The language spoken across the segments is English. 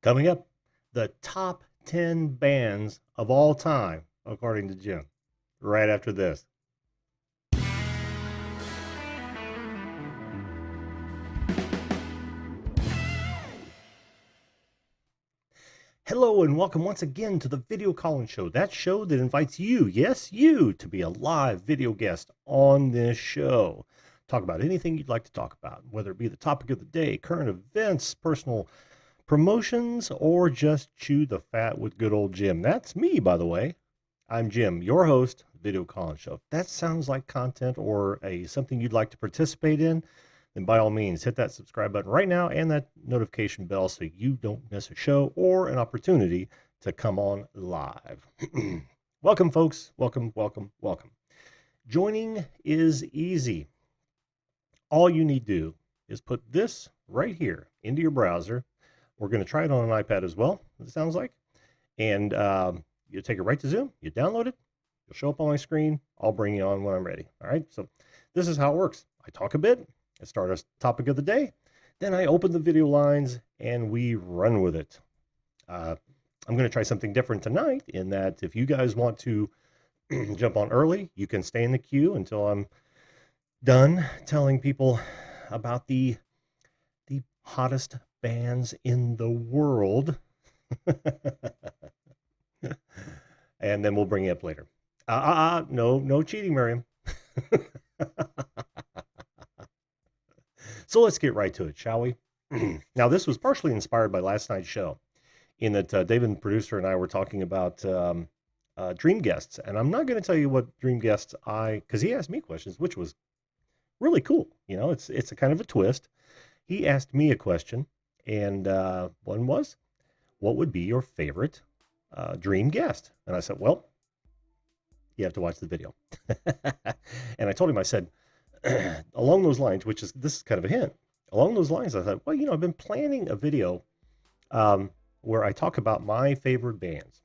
Coming up, the top 10 bands of all time, according to Jim, right after this. Hello and welcome once again to the Video Calling Show, that show that invites you, yes, you, to be a live video guest on this show. Talk about anything you'd like to talk about, whether it be the topic of the day, current events, personal promotions, or just chew the fat with good old Jim. That's me, by the way. I'm Jim, your host, Video Calling Show. If that sounds like content or something you'd like to participate in, then by all means, hit that subscribe button right now and that notification bell so you don't miss a show or an opportunity to come on live. Welcome, folks. Welcome, welcome, welcome. Joining is easy. All you need to do is put this right here into your browser. We're going to try it on an iPad as well, it sounds like. And you take it right to Zoom, you download it, you'll show up on my screen. I'll bring you on when I'm ready. All right. So this is how it works. I talk a bit, I start a topic of the day, then I open the video lines and we run with it. I'm going to try something different tonight in that if you guys want to jump on early, you can stay in the queue until I'm done telling people about the hottest bands in the world. And then we'll bring you up later. No cheating, Miriam. So let's get right to it, shall we? Now, this was partially inspired by last night's show, in that David, the producer, and I were talking about dream guests. And I'm not going to tell you what dream guests because he asked me questions, which was really cool. You know, it's a kind of a twist. He asked me a question, and one was, what would be your favorite dream guest? And I said, well, you have to watch the video. And I told him, I said, along those lines, this is kind of a hint. Along those lines, I thought, well, I've been planning a video where I talk about my favorite bands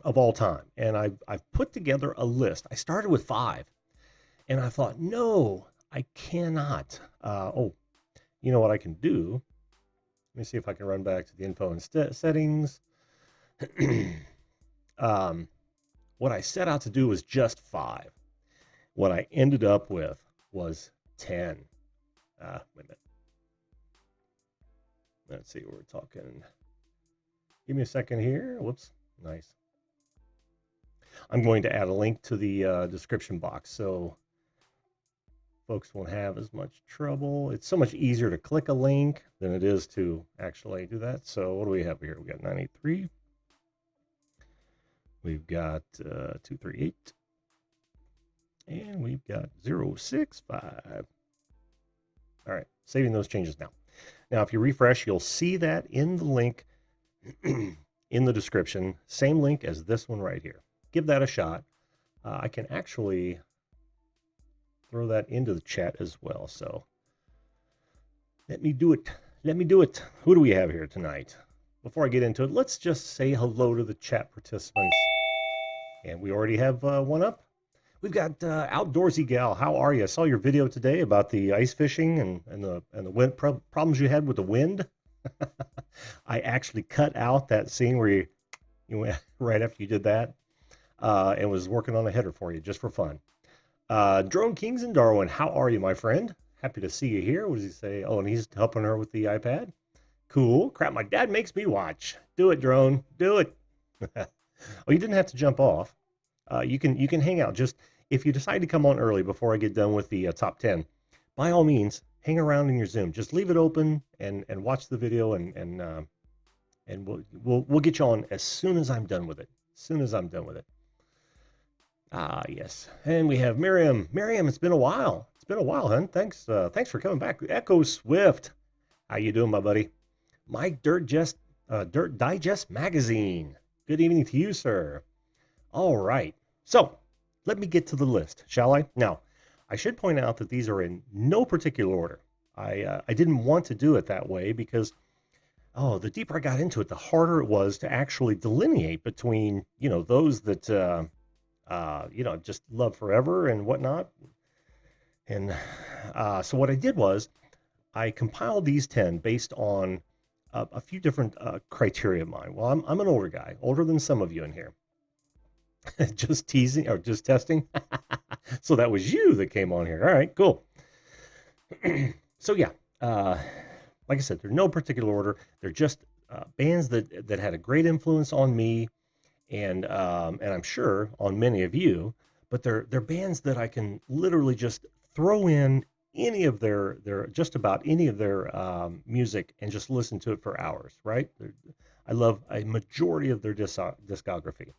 of all time. And I've put together a list. I started with 5. And I thought, no, I cannot. You know what I can do? Let me see if I can run back to the info and settings. What I set out to do was just 5. What I ended up with was 10. Wait a minute. Let's see what we're talking. Give me a second here. Whoops. Nice. I'm going to add a link to the description box so folks won't have as much trouble. It's so much easier to click a link than it is to actually do that. So what do we have here? We got 983. We've got 238. And we've got 065. All right, saving those changes now. Now, if you refresh, you'll see that in the link in the description. Same link as this one right here. Give that a shot. I can actually throw that into the chat as well. So let me do it. Let me do it. Who do we have here tonight? Before I get into it, let's just say hello to the chat participants. And we already have one up. We've got Outdoorsy Gal. How are you? I saw your video today about the ice fishing and the wind problems you had with the wind. I actually cut out that scene where you went right after you did that and was working on a header for you just for fun. Drone Kings in Darwin. How are you, my friend? Happy to see you here. What does he say? Oh, and he's helping her with the iPad. Cool. Crap, my dad makes me watch. Do it, Drone. Do it. Oh, you didn't have to jump off. You can hang out. Just if you decide to come on early before I get done with the top 10, by all means, hang around in your Zoom. Just leave it open and watch the video, and we'll get you on as soon as I'm done with it. As soon as I'm done with it. Yes. And we have Miriam. Miriam, it's been a while. It's been a while, hun. Thanks for coming back. Echo Swift. How you doing, my buddy? Mike Dirt Digest Magazine. Good evening to you, sir. All right. So let me get to the list, shall I? Now, I should point out that these are in no particular order. I didn't want to do it that way because, the deeper I got into it, the harder it was to actually delineate between, those that, just love forever and whatnot. And so what I did was I compiled these 10 based on a few different criteria of mine. Well, I'm an older guy, older than some of you in here. Just teasing or just testing. So that was you that came on here. All right, cool. So yeah, like I said, they're no particular order. They're just bands that had a great influence on me, and I'm sure on many of you. But they're bands that I can literally just throw in any of their just about any of their music and just listen to it for hours. Right? I love a majority of their discography.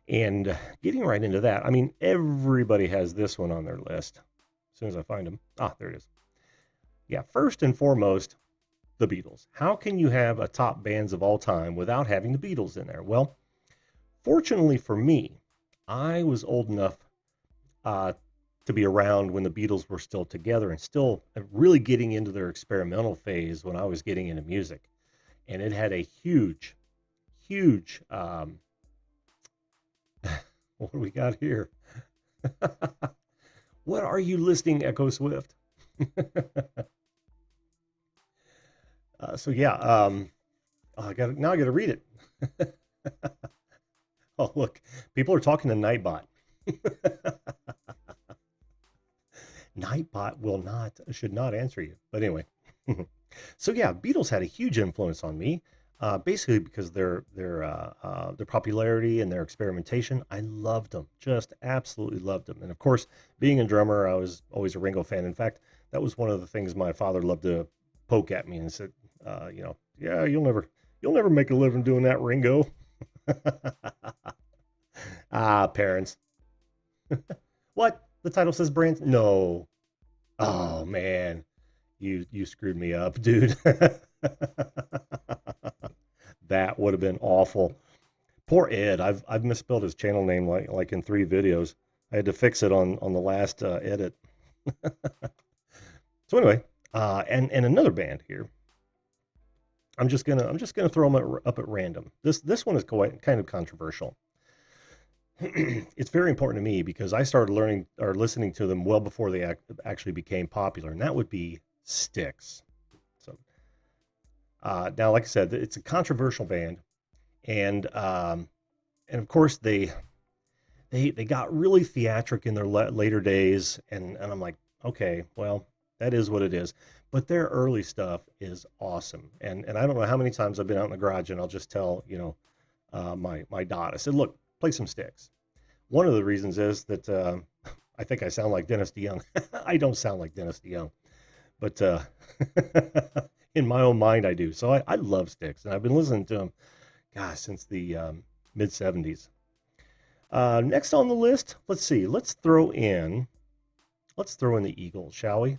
And getting right into that, I mean, everybody has this one on their list. As soon as I find them, there it is. Yeah, first and foremost, the Beatles. How can you have a top bands of all time without having the Beatles in there? Well, fortunately for me, I was old enough uh, to be around when the Beatles were still together and still really getting into their experimental phase when I was getting into music. And it had a huge, huge, what do we got here? What are you listening, Echo Swift? So yeah, I got now I got to read it. Oh, look, people are talking to Nightbot. Nightbot should not answer you. But anyway, so yeah, Beatles had a huge influence on me, basically because their popularity and their experimentation. I loved them, just absolutely loved them. And of course, being a drummer, I was always a Ringo fan. In fact, that was one of the things my father loved to poke at me and said, yeah, you'll never make a living doing that, Ringo. Parents. What? The title says Brands? No. Oh man, you screwed me up, dude. That would have been awful. Poor Ed. I've misspelled his channel name like in 3 videos. I had to fix it on the last edit. So anyway, and another band here. I'm just gonna throw them up at random. This one is kind of controversial. It's very important to me because I started learning or listening to them well before they actually became popular, and that would be Styx. So now, like I said, it's a controversial band, and of course they got really theatric in their later days, and I'm like, okay, well, that is what it is. But their early stuff is awesome, and I don't know how many times I've been out in the garage and I'll just tell my dot. I said, look, play some Styx. One of the reasons is that I think I sound like Dennis DeYoung. I don't sound like Dennis DeYoung, but in my own mind I do. So I love Styx, and I've been listening to them, gosh, since the mid '70s. Next on the list, let's see. Let's throw in the Eagles, shall we?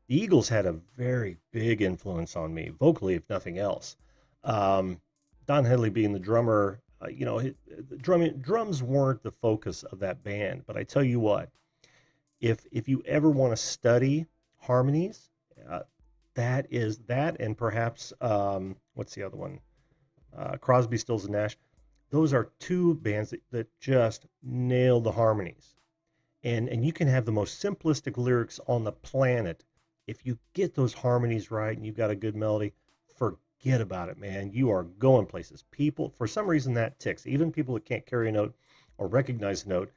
The Eagles had a very big influence on me, vocally, if nothing else. Don Henley being the drummer, drums weren't the focus of that band. But I tell you what, if you ever want to study harmonies, that is that, and perhaps what's the other one? Crosby, Stills, and Nash. Those are 2 bands that just nail the harmonies. And you can have the most simplistic lyrics on the planet. If you get those harmonies right and you've got a good melody, forget about it, man. You are going places. People, for some reason, that ticks. Even people that can't carry a note or recognize a note,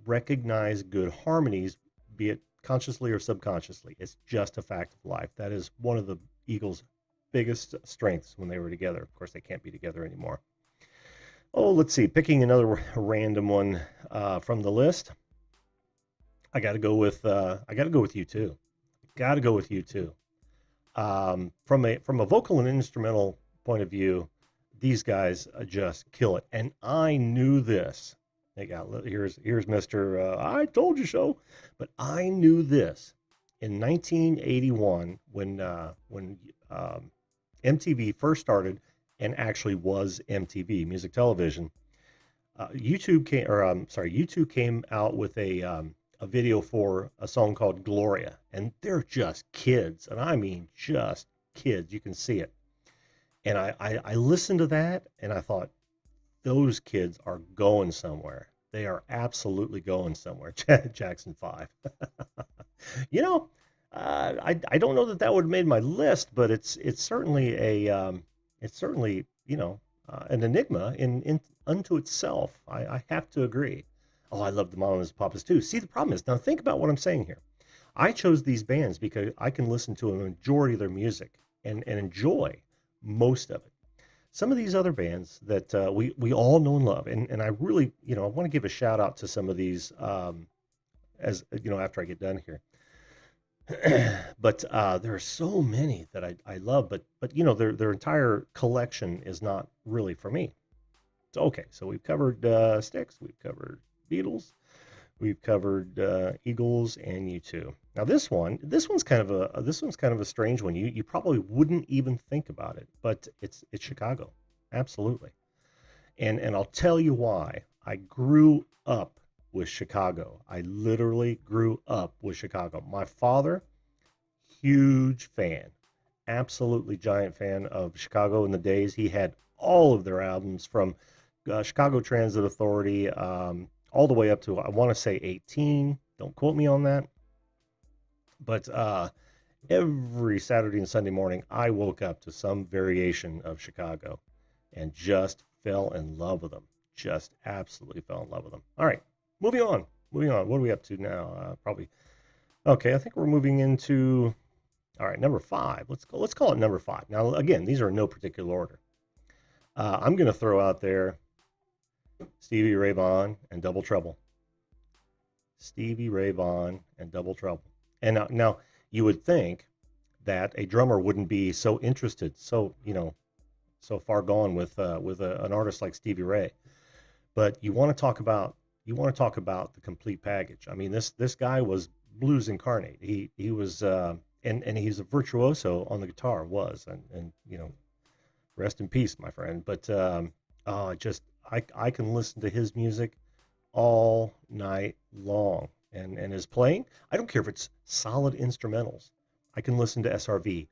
recognize good harmonies, be it consciously or subconsciously. It's just a fact of life. That is one of the Eagles' biggest strengths when they were together. Of course, they can't be together anymore. Oh, let's see. Picking another random one from the list. I got to go with U2. Got to go with U2. From a vocal and instrumental point of view, these guys just kill it. And I knew this. Here's Mr. I told you so. But I knew this in 1981 when MTV first started and actually was MTV, music television. U2 came out with a video for a song called Gloria, and they're just kids, and I mean just kids. You can see it. And I listened to that, and I thought, those kids are going somewhere. They are absolutely going somewhere. Jackson 5. You know, I don't know that that would have made my list, but it's certainly it's certainly, an enigma in unto itself. I have to agree. Oh, I love the Mamas and Papas too. See, the problem is, now think about what I'm saying here. I chose these bands because I can listen to a majority of their music and enjoy most of it. Some of these other bands that we all know and love, and I really, I want to give a shout out to some of these, as after I get done here. But there are so many that I love, but their entire collection is not really for me. So okay, so we've covered Styx, we've covered Beatles, we've covered Eagles, and U2. Now this one's kind of a strange one. You probably wouldn't even think about it, but it's Chicago, absolutely. And I'll tell you why. I grew up with Chicago. I literally grew up with Chicago. My father, huge fan, absolutely giant fan of Chicago in the days. He had all of their albums from Chicago Transit Authority all the way up to, I want to say 18. Don't quote me on that. But every Saturday and Sunday morning, I woke up to some variation of Chicago and just fell in love with them. Just absolutely fell in love with them. All right, moving on. Moving on. What are we up to now? Probably. Okay, I think we're moving into. All right, number 5. Let's call it number 5. Now, again, these are in no particular order. I'm going to throw out there Stevie Ray Vaughan and Double Trouble. Stevie Ray Vaughan and Double Trouble. And now you would think that a drummer wouldn't be so interested, so far gone with an artist like Stevie Ray. But you want to talk about the complete package. I mean, this guy was blues incarnate. He was and he's a virtuoso on the guitar, and rest in peace, my friend. But I can listen to his music all night long, and his playing. I don't care if it's solid instrumentals. I can listen to SRV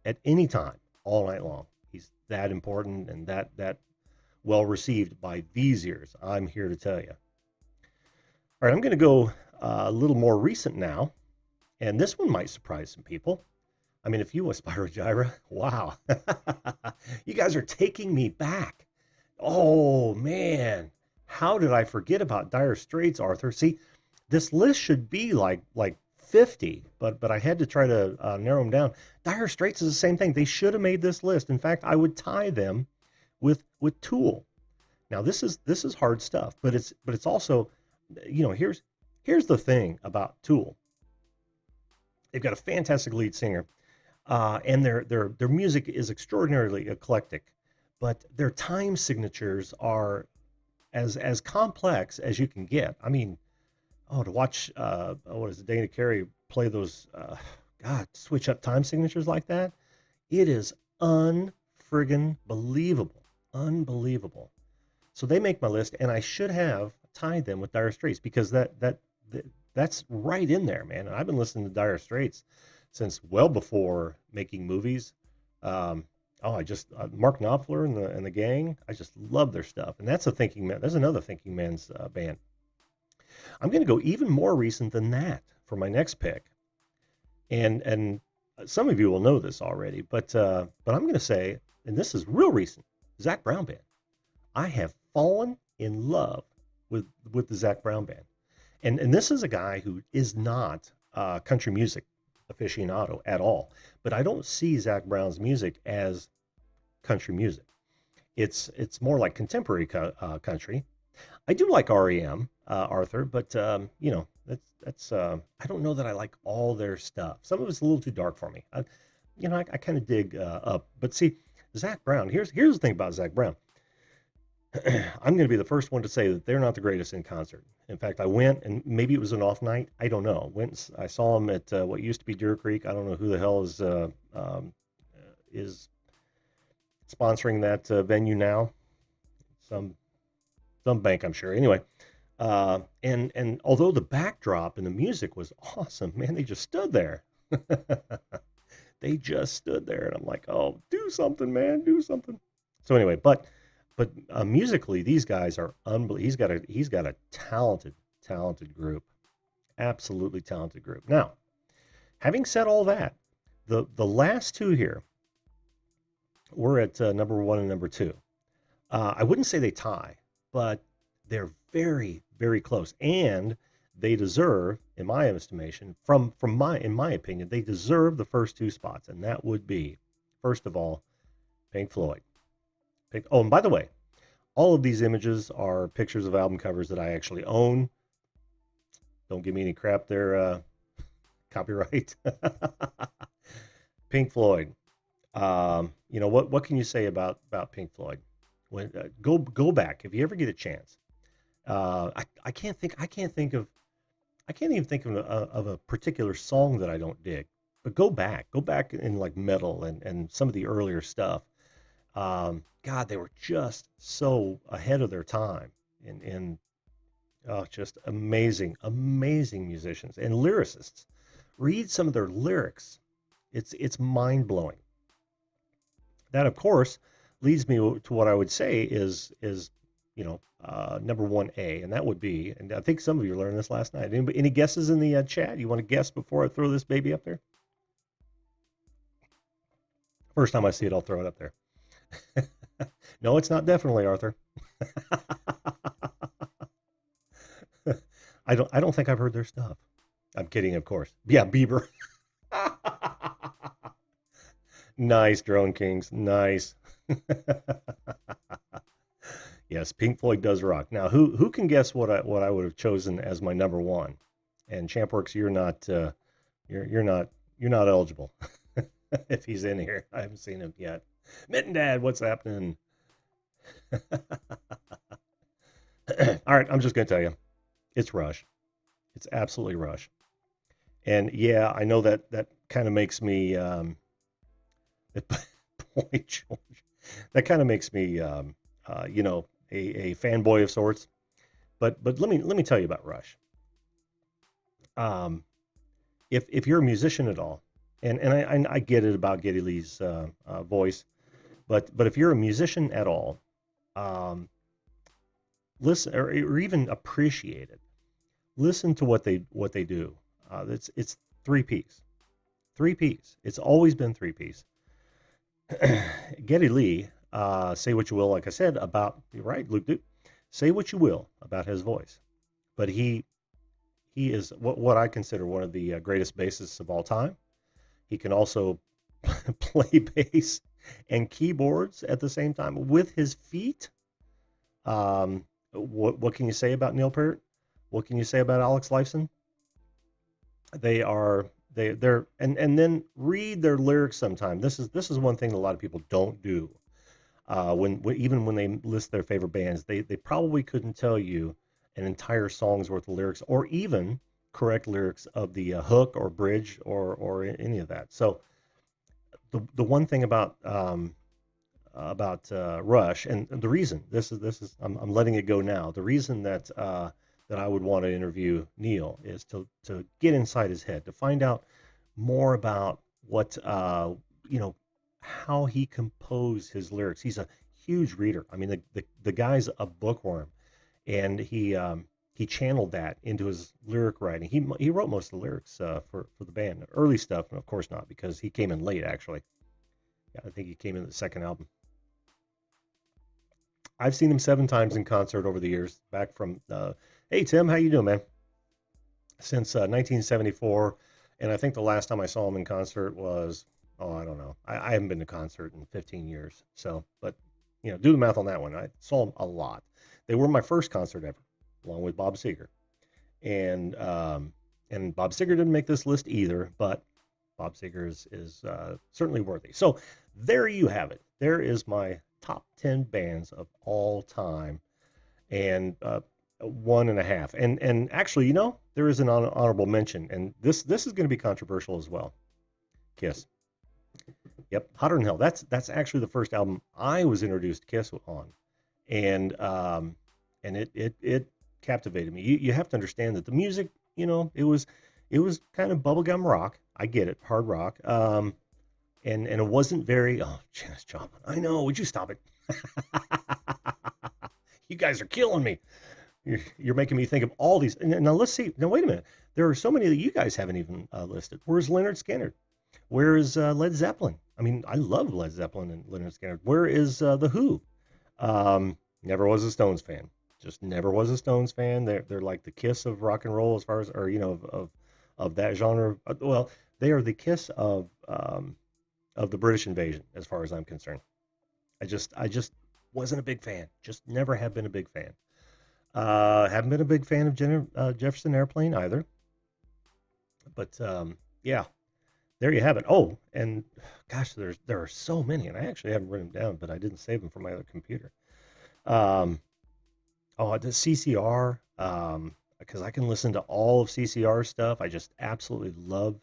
at any time, all night long. He's that important and that well received by these ears. I'm here to tell you. All right, I'm going to go a little more recent now, and this one might surprise some people. I mean, if you Spyro Gyra, wow, you guys are taking me back. Oh man, how did I forget about Dire Straits, Arthur? See, this list should be like 50, but I had to try to narrow them down. Dire Straits is the same thing. They should have made this list. In fact, I would tie them with Tool. Now this is hard stuff, but it's also, here's the thing about Tool. They've got a fantastic lead singer, and their music is extraordinarily eclectic, but their time signatures are as complex as you can get. I mean, to watch what is it, Dana Carey play those switch up time signatures like that, it is unfriggin' believable, unbelievable. So they make my list, and I should have tied them with Dire Straits because that's right in there, man. And I've been listening to Dire Straits since well before making movies. I just Mark Knopfler and the gang. I just love their stuff, and that's a Thinking Man. There's another Thinking Man's band. I'm going to go even more recent than that for my next pick, and some of you will know this already, but I'm going to say, and this is real recent, Zac Brown Band. I have fallen in love with the Zac Brown Band, and this is a guy who is not country music aficionado at all, but I don't see Zac Brown's music as country music. It's more like contemporary country. I do like REM, Arthur, but that's I don't know that I like all their stuff. Some of it's a little too dark for me. I kind of dig up, but see, Zac Brown. Here's the thing about Zac Brown. I'm going to be the first one to say that they're not the greatest in concert. In fact, I went, and maybe it was an off night. I don't know. I saw them at what used to be Deer Creek. I don't know who the hell is sponsoring that venue now. Some bank, I'm sure. Anyway, and although the backdrop and the music was awesome, man, they just stood there. They just stood there, and I'm like, oh, do something, man, do something. So anyway, but musically, these guys are unbelievable. He's got a talented group, absolutely talented group. Now, Having said all that, the last two here, we're at number one and number two. I wouldn't say they tie, but they're very, very close, and they deserve, in my estimation, in my opinion, they deserve the first two spots, and that would be, first of all, Pink Floyd. Oh, and by the way, all of these images are pictures of album covers that I actually own. Don't give me any crap there, copyright. Pink Floyd. What can you say about Pink Floyd? When go back if you ever get a chance. I can't even think of a particular song that I don't dig. But go back in like metal and some of the earlier stuff. God, they were just so ahead of their time, and just amazing, amazing musicians and lyricists. Read some of their lyrics. It's mind blowing. That, of course, leads me to what I would say is number 1A, and that would be, and I think some of you learned this last night. Any guesses in the chat? You want to guess before I throw this baby up there? First time I see it, I'll throw it up there. No, it's not definitely Arthur. I don't think I've heard their stuff. I'm kidding, of course. Yeah, Bieber. Nice, Drone Kings. Nice. Yes, Pink Floyd does rock. Now, who can guess what I would have chosen as my number one? And Champworks, you're not eligible if he's in here. I haven't seen him yet. Mitten Dad, what's happening? All right, I'm just gonna tell you, it's Rush. It's absolutely Rush. And yeah, I know that kind of makes me boy George, that kind of makes me a fanboy of sorts. But let me tell you about Rush. If you're a musician at all, and I get it about Geddy Lee's voice, but if you're a musician at all, listen or even appreciate it. Listen to what they do. It's three piece. It's always been three piece. Geddy Lee, say what you will, like I said, about, you're right, Luke Duke, say what you will about his voice, but he is what I consider one of the greatest bassists of all time. He can also play bass and keyboards at the same time with his feet. What can you say about Neil Peart? What can you say about Alex Lifeson? They're and then read their lyrics sometime. This is one thing that a lot of people don't do. Even when they list their favorite bands, they probably couldn't tell you an entire song's worth of lyrics, or even correct lyrics of the hook or bridge or any of that. So the one thing about Rush, and the reason this is I'm letting it go now. The reason that I would want to interview Neil is to get inside his head, to find out more about what how he composed his lyrics. He's a huge reader. I mean, the guy's a bookworm, and he channeled that into his lyric writing. He wrote most of the lyrics for the band, early stuff, and of course not, because he came in late, actually. Yeah, I think he came in the second album. I've seen him 7 times in concert over the years, back from hey Tim, how you doing, man? Since 1974, and I think the last time I saw him in concert was, I don't know. I haven't been to concert in 15 years. So, but do the math on that one. I saw them a lot. They were my first concert ever, along with Bob Seger, and Bob Seger didn't make this list either, but Bob Seger is certainly worthy. So there you have it. There is my top 10 bands of all time, and 1.5. And actually, there is an honorable mention, and this is going to be controversial as well. Kiss. Yep, Hotter Than Hell. That's actually the first album I was introduced to Kiss on, and it captivated me. You have to understand that the music, it was kind of bubblegum rock. I get it, hard rock. And it wasn't very. Oh, Janis Joplin. I know. Would you stop it? You guys are killing me. You're making me think of all these. Now let's see. Now wait a minute. There are so many that you guys haven't even listed. Where's Leonard Skinner? Where is Led Zeppelin? I mean, I love Led Zeppelin and Leonard Skinner. Where is the Who? Never was a Stones fan. Just never was a Stones fan. They're like the Kiss of rock and roll, as far as, or of that genre. Well, they are the Kiss of the British invasion, as far as I'm concerned. I just wasn't a big fan. Just never have been a big fan. Haven't been a big fan of Jefferson Airplane either. But yeah, there you have it. Oh, and gosh, there are so many, and I actually haven't written them down, but I didn't save them from my other computer. Um, oh, the CCR, because I can listen to all of CCR stuff. I just absolutely love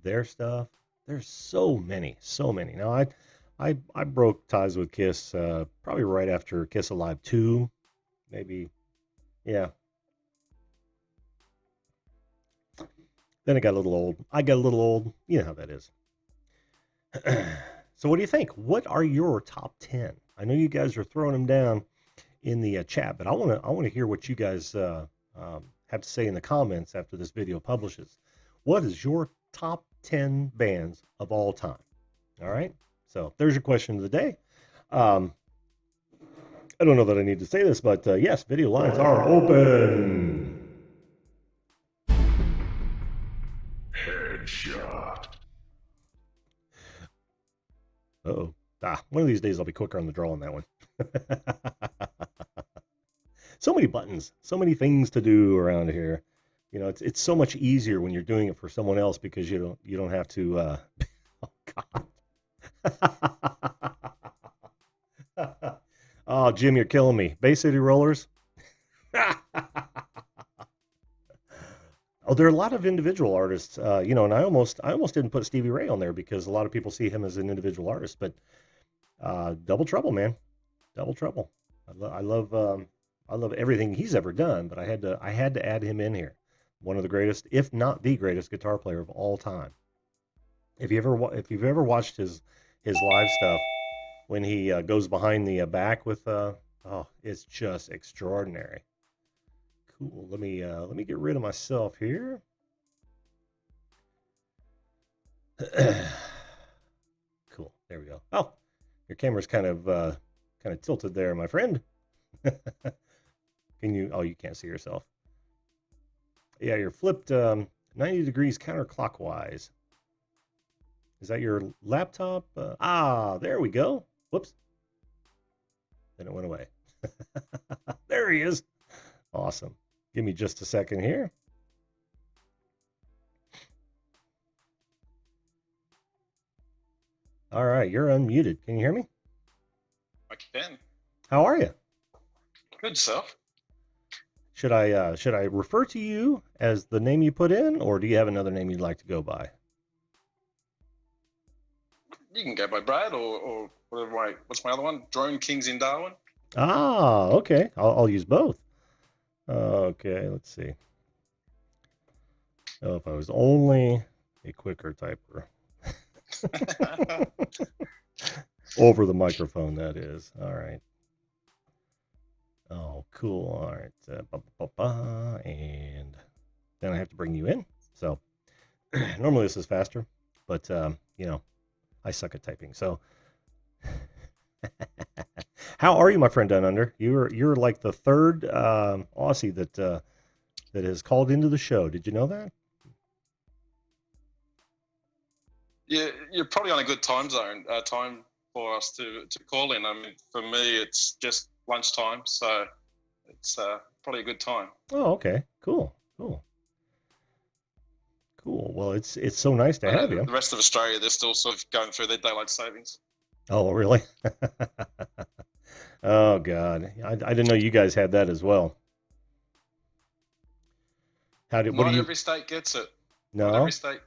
their stuff. There's so many, so many. Now I broke ties with Kiss probably right after Kiss Alive 2, maybe. Yeah. Then it got a little old. I got a little old. You know how that is. So what do you think? What are your top 10? I know you guys are throwing them down in the chat, but I want to hear what you guys have to say in the comments after this video publishes. What is your top 10 bands of all time? All right. So there's your question of the day. I don't know that I need to say this, but yes, video lines are open. Headshot. Uh-oh. One of these days I'll be quicker on the draw on that one. So many buttons, so many things to do around here. You know, it's so much easier when you're doing it for someone else because you don't have to oh God. Oh, Jim, you're killing me. Bay City Rollers. Oh, there are a lot of individual artists, and I almost didn't put Stevie Ray on there because a lot of people see him as an individual artist. But Double Trouble, man, Double Trouble. I love everything he's ever done, but I had to add him in here. One of the greatest, if not the greatest, guitar player of all time. If you've ever watched his live stuff when he goes behind the back with it's just extraordinary. Cool. Let me get rid of myself here. Cool. There we go. Oh, your camera's kind of tilted there, my friend. Can you? Oh, you can't see yourself. Yeah, you're flipped 90 degrees counterclockwise. Is that your laptop? There we go. Whoops. Then it went away. There he is. Awesome. Give me just a second here. All right, you're unmuted. Can you hear me? I can. How are you? Good stuff. Should I refer to you as the name you put in, or do you have another name you'd like to go by? You can go by Brad or whatever. What's my other one? Drone Kings in Darwin. Okay. I'll use both. Okay, let's see. Oh, if I was only a quicker typer. Over the microphone, that is. All right. Oh, cool. All right. And then I have to bring you in. So normally this is faster, but I suck at typing. So how are you, my friend down under? You're like the third Aussie that has called into the show. Did you know that? Yeah, you're probably on a good time zone, time for us to call in. I mean, for me, it's just lunchtime, so it's probably a good time. Oh, okay. Cool. Well, it's so nice to have you. The rest of Australia, they're still sort of going through their daylight savings. Oh, really? Oh, God. I didn't know you guys had that as well. Not every state gets it. No? Not every state.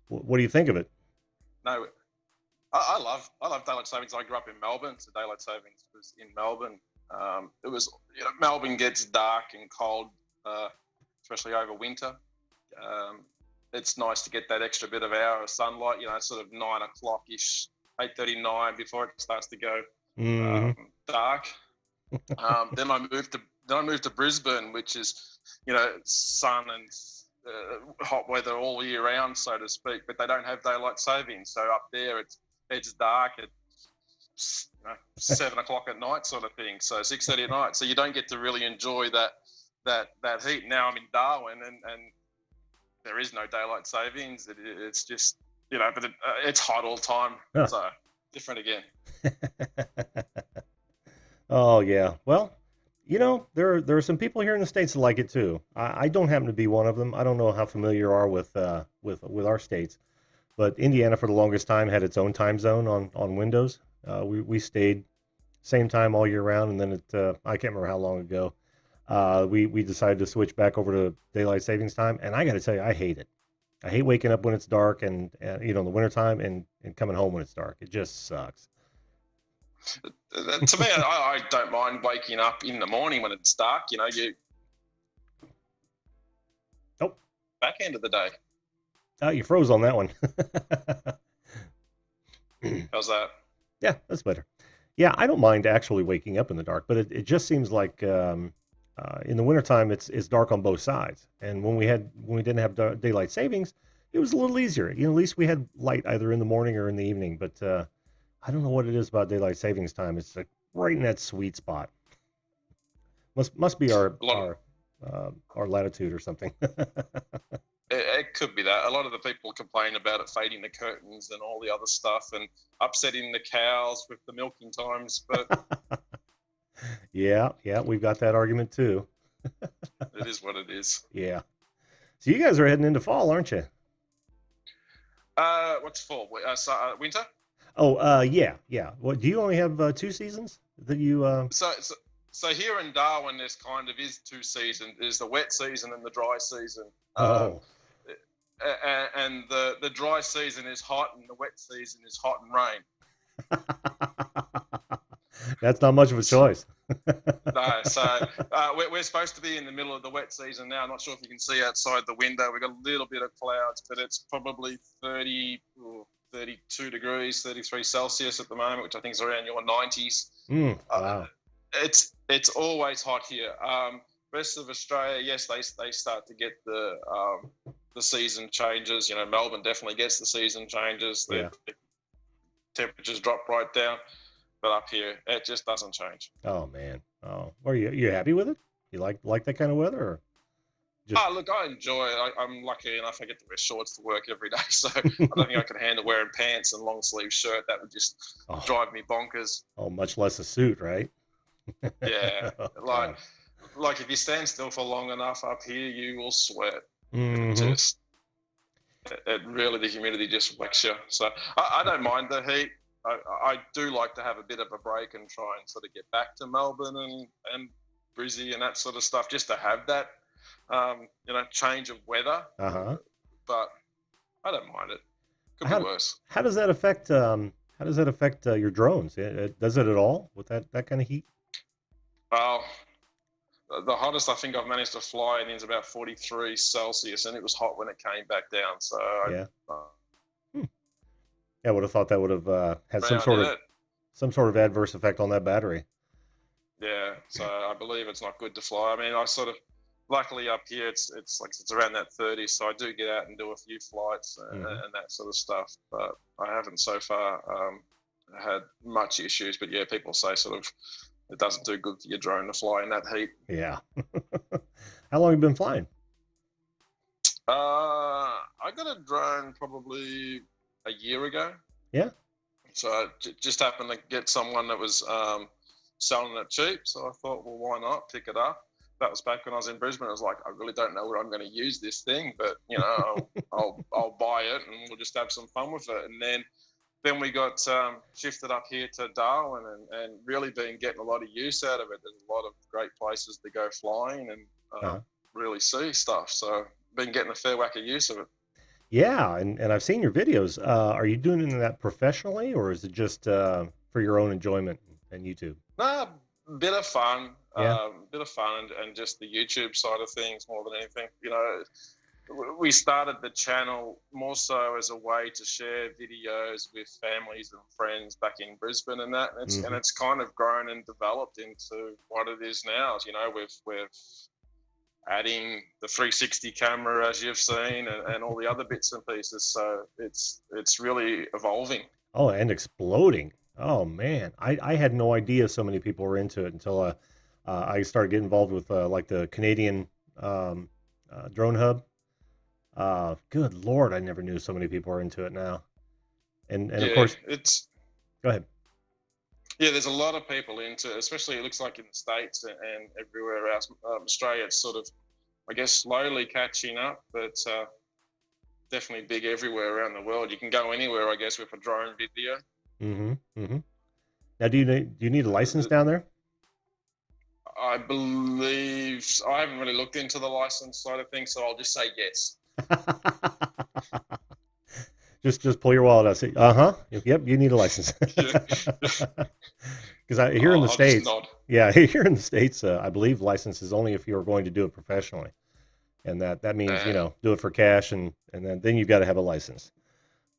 What do you think of it? No, I love daylight savings. I grew up in Melbourne, so daylight savings was in Melbourne. It was Melbourne gets dark and cold, especially over winter. It's nice to get that extra bit of hour of sunlight. Sort of 9 o'clock ish, 8:39 before it starts to go dark. Then I moved to then I moved to Brisbane, which is, sun and hot weather all year round, so to speak. But they don't have daylight savings, so up there it's dark at 7 o'clock at night, sort of thing. So 6:30 at night. So you don't get to really enjoy that heat. Now I'm in Darwin, and there is no daylight savings. It's just but it's hot all the time. Huh. So different again. Oh yeah. Well, there are some people here in the States that like it too. I don't happen to be one of them. I don't know how familiar you are with our states, but Indiana for the longest time had its own time zone on Windows. We stayed same time all year round, and then I can't remember how long ago we decided to switch back over to daylight savings time. And I got to tell you, I hate it. I hate waking up when it's dark and in the wintertime and coming home when it's dark. It just sucks. To me, I don't mind waking up in the morning when it's dark. Back end of the day. Oh, you froze on that one. How's that? Yeah, that's better. Yeah, I don't mind actually waking up in the dark, but it just seems like in the wintertime it's dark on both sides. And when we didn't have daylight savings, it was a little easier. At least we had light either in the morning or in the evening. But I don't know what it is about daylight savings time. It's like right in that sweet spot. Must be our latitude or something. It could be that. A lot of the people complain about it fading the curtains and all the other stuff and upsetting the cows with the milking times. But yeah, we've got that argument too. It is what it is. Yeah. So you guys are heading into fall, aren't you? What's fall? Winter? Oh, yeah. Well, do you only have 2 seasons that you? So here in Darwin, there's kind of is 2 seasons. There's the wet season and the dry season. Oh. And the dry season is hot, and the wet season is hot and rain. That's not much of a choice. No, so we're supposed to be in the middle of the wet season now. I'm not sure if you can see outside the window. We've got a little bit of clouds, but it's probably 32 degrees, 33 Celsius at the moment, which I think is around your 90s. Wow. It's always hot here. Rest of Australia, yes, they start to get the season changes. Melbourne definitely gets the season changes. The temperatures drop right down. But up here, it just doesn't change. Oh man! Oh, are you happy with it? You like that kind of weather? Or just... look, I enjoy it. I'm lucky enough I get to wear shorts to work every day, so I don't think I can handle wearing pants and long sleeve shirt. That would just drive me bonkers. Oh, much less a suit, right? Yeah, like if you stand still for long enough up here, you will sweat. Mm-hmm. The humidity just whacks you. So I don't mind the heat. I do like to have a bit of a break and try and sort of get back to Melbourne and Brizzy and that sort of stuff, just to have that, change of weather. But I don't mind it. Could be worse. How does that affect? Your drones? Does it at all with that kind of heat? Well, the hottest I think I've managed to fly in is about 43 Celsius, and it was hot when it came back down. So I would have thought that would have had some sort of adverse effect on that battery. Yeah, so I believe it's not good to fly. I mean, I sort of, luckily up here, it's around that 30, so I do get out and do a few flights and that sort of stuff. But I haven't so far had much issues. But yeah, people say sort of it doesn't do good for your drone to fly in that heat. Yeah. How long have you been flying? I got a drone probably a year ago. Yeah. So I just happened to get someone that was selling it cheap. So I thought, well, why not pick it up? That was back when I was in Brisbane. I was like, I really don't know where I'm going to use this thing, but I'll buy it and we'll just have some fun with it. And then we got shifted up here to Darwin and really been getting a lot of use out of it. There's a lot of great places to go flying and really see stuff. So been getting a fair whack of use of it. Yeah, and I've seen your videos. Are you doing that professionally, or is it just for your own enjoyment and YouTube? Nah, bit of fun. Yeah. And just the YouTube side of things more than anything. we started the channel more so as a way to share videos with families and friends back in Brisbane and that. And it's kind of grown and developed into what it is now. You know, we've adding the 360 camera, as you've seen, and all the other bits and pieces. So it's really evolving. Oh, and exploding. Oh man, I had no idea so many people were into it until I started getting involved with like the Canadian drone hub. Good Lord, I never knew so many people are into it now. And yeah, of course, it's go ahead. yeah. There's a lot of people into it, especially it looks like in the States and everywhere else. Australia, it's sort of, I guess, slowly catching up, but definitely big everywhere around the world. You can go anywhere, I guess, with a drone video. Now, do you need a license down there? I believe I haven't really looked into the license side of things, so I'll just say yes. Just pull your wallet out. Say, yep, you need a license. Because here in the States, here in the States, I believe license is only if you are going to do it professionally, and that means do it for cash, and then you've got to have a license.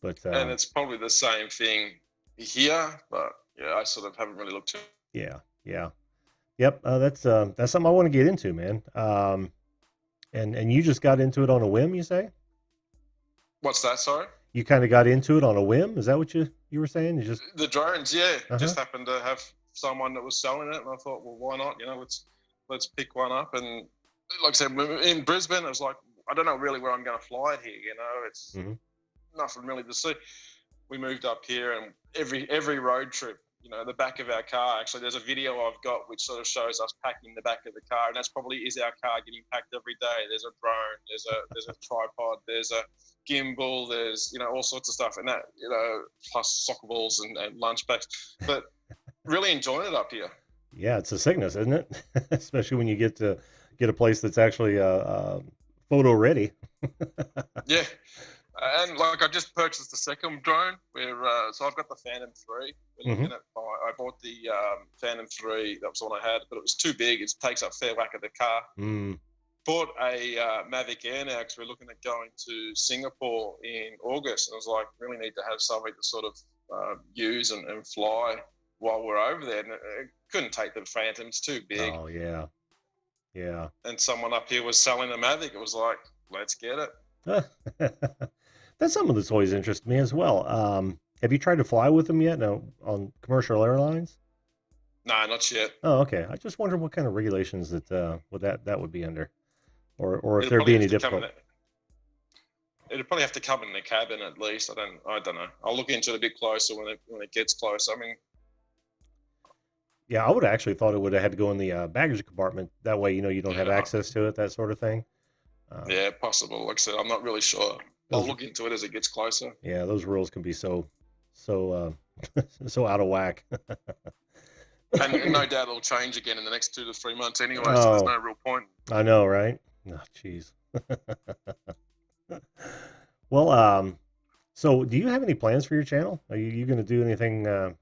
But and it's probably the same thing here, but yeah, I sort of haven't really looked to it. Yeah. Yep, that's something I want to get into, man. And you just got into it on a whim, you say? What's that? Sorry. You kind of got into it on a whim. Is that what you were saying? You just the drones, yeah. Just happened to have someone that was selling it, and I thought, well, why not? Let's pick one up. And like I said, in Brisbane, it was like, I don't know really where I'm going to fly it here. It's nothing really to see. We moved up here, and every road trip, the back of our car, actually, there's a video I've got which sort of shows us packing the back of the car, and that's probably is our car getting packed every day. There's a drone, there's a tripod, there's a gimbal, there's all sorts of stuff, and that plus soccer balls and lunch packs. But really enjoying it up here. Yeah, it's a sickness, isn't it? Especially when you get a place that's actually photo ready. Yeah. And like I just purchased the second drone, so I've got the Phantom 3. I bought the Phantom 3. That was the one I had, but it was too big. It takes up a fair whack of the car. Bought a Mavic Air now because we're looking at going to Singapore in August, and I was like, really need to have something to sort of use and fly while we're over there. And I couldn't take the Phantom; it's too big. Oh yeah. And someone up here was selling a Mavic. It was like, let's get it. That's something that's always interested me as well. Have you tried to fly with them yet? No, on commercial airlines? No, not yet. Oh, okay. I just wondered what kind of regulations that would be under, or if there'd be any difficulty. It'd probably have to come in the cabin at least. I don't know. I'll look into it a bit closer when it gets close. I mean, yeah, I would have actually thought it would have had to go in the baggage compartment. That way, you don't have access to it, that sort of thing. Yeah, possible. Like I said, I'm not really sure. I'll look into it as it gets closer. Yeah, those rules can be so out of whack. And no doubt it'll change again in the next 2 to 3 months anyway, so there's no real point. I know, right? Oh, jeez. Well, so do you have any plans for your channel? Are you going to do anything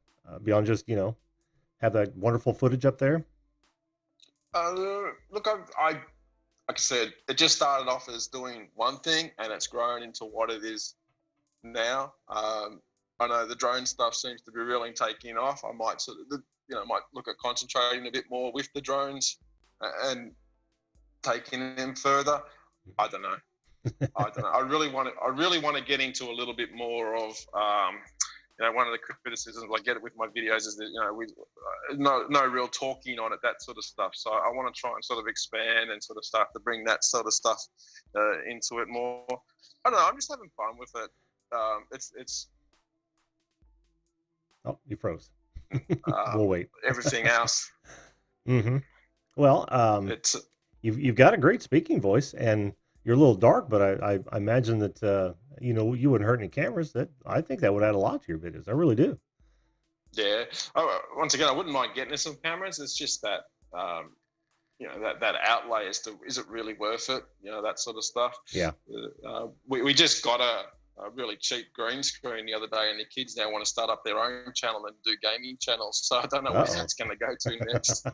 beyond just, have that wonderful footage up there? Look, like I said, it just started off as doing one thing, and it's grown into what it is now. I know the drone stuff seems to be really taking off. I might might look at concentrating a bit more with the drones and taking them further. I don't know. I really want to get into a little bit more of. One of the criticisms I get with my videos is that no real talking on it, that sort of stuff. So I want to try and sort of expand and sort of start to bring that sort of stuff into it more. I don't know. I'm just having fun with it. It's. Oh, you froze. We'll wait. Everything else. Well, you've got a great speaking voice, and you're a little dark, but I imagine that you wouldn't hurt any cameras. That I think that would add a lot to your videos. I really do. Yeah. Once again, I wouldn't mind getting some cameras. It's just that that outlay is it really worth it? That sort of stuff. Yeah. We just got a really cheap green screen the other day, and the kids now want to start up their own channel and do gaming channels. So I don't know where that's going to go to next.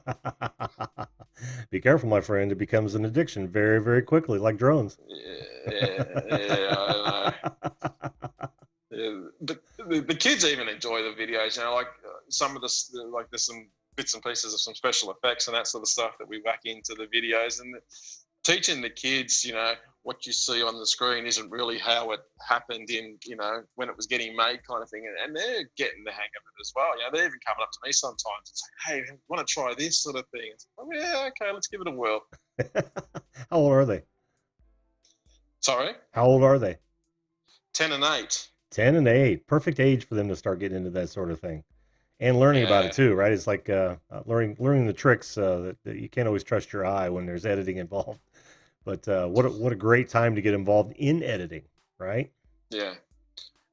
Be careful, my friend. It becomes an addiction very, very quickly, like drones. Yeah, I know. Yeah, the kids even enjoy the videos. Like some of like there's some bits and pieces of some special effects and that sort of stuff that we whack into the videos, and teaching the kids, what you see on the screen isn't really how it happened in, when it was getting made, kind of thing. And they're getting the hang of it as well. They're even coming up to me sometimes and saying, "Hey, want to try this sort of thing?" It's like, "Oh, yeah, okay, let's give it a whirl." How old are they? Sorry, How old are they? 10 and 8. 10 and 8. Perfect age for them to start getting into that sort of thing. And learning about it Yeah, too, right? It's like learning the tricks that you can't always trust your eye when there's editing involved. But what a great time to get involved in editing, right? yeah,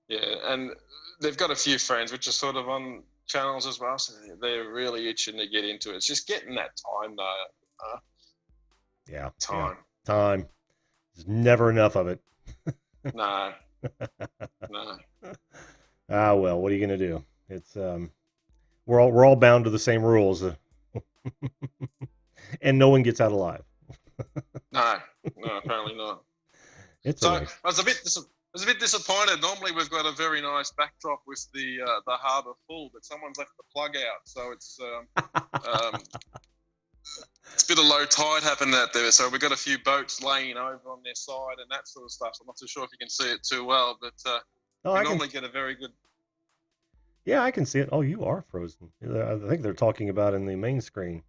yeah. And they've got a few friends which are sort of on channels as well, so they're really itching to get into it. It's just getting that time, though. Yeah, yeah. Time. Time. There's never enough of it. No, no. Ah, well, what are you gonna do? It's we're all bound to the same rules, and no one gets out alive. No, no, apparently not. It's all So right. I was a bit disappointed. Normally we've got a very nice backdrop with the harbour full, but someone's left the plug out, so it's a bit of low tide happening out there. So we've got a few boats laying over on their side and that sort of stuff. So I'm not too sure if you can see it too well, but Oh, we I can. normally get a very good. Yeah, I can see it. Oh, you are frozen. I think they're talking about in the main screen.